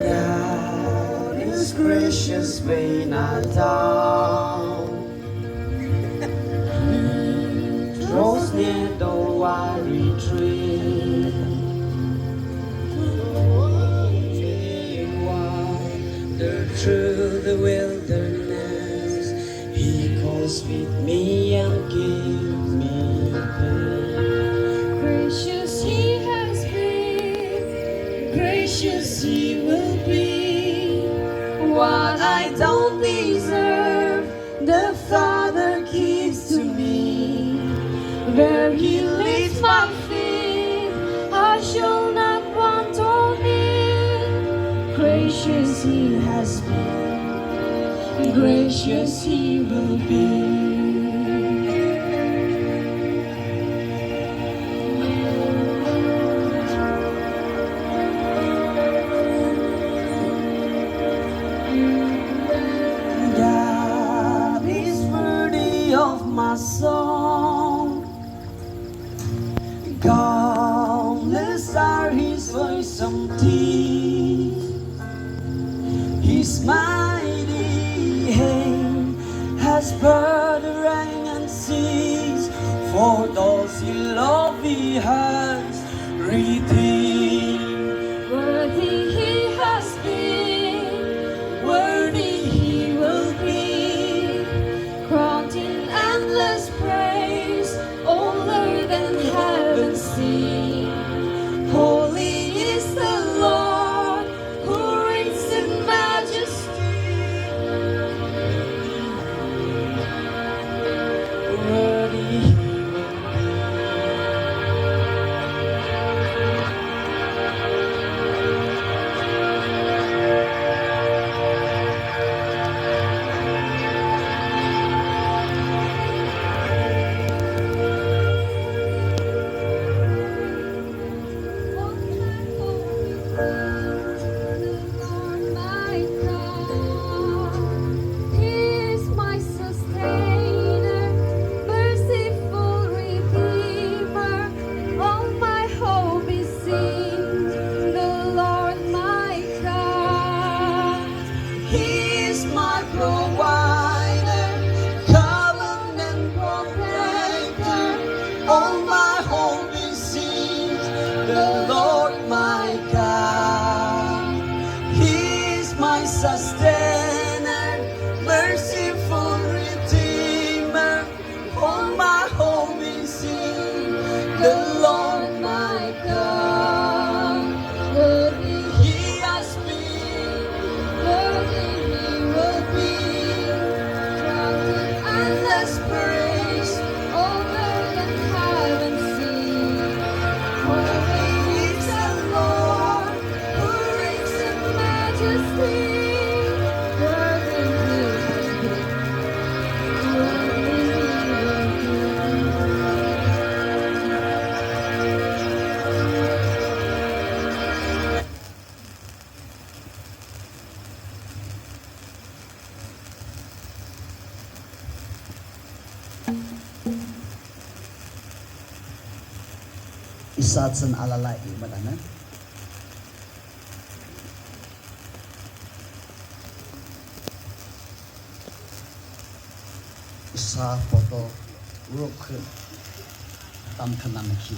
God is gracious when I down. He draws near though I retreat. Wander through the wilderness, He goes with me and gives me peace. Gracious He has been, gracious He will be. What I don't deserve, the Father gives to me. Where He leads my feet, I shall not want or need. Gracious He has been, gracious He will be. God is worthy of my song. Countless are His voice teeth. His mighty hand has brought the rain and seas. For those He loves, He has redeemed. Worthy He has been, worthy He will be, crowned in endless praise, older than heaven's sea. Holy is the Lord, who reigns in majesty. Worthy He all my hope is in the Lord my God. He is my sustainer, merciful Redeemer. All my hope is in the Lord my God. Worthy He has been, worthy He will be, crowned in endless praise, older than heaven's sea. Holy is the Lord, who reigns in majesty. Worthy He has been, worthy He will be. Isatsan alalai madana. Isa photo ruk tam khanam ki.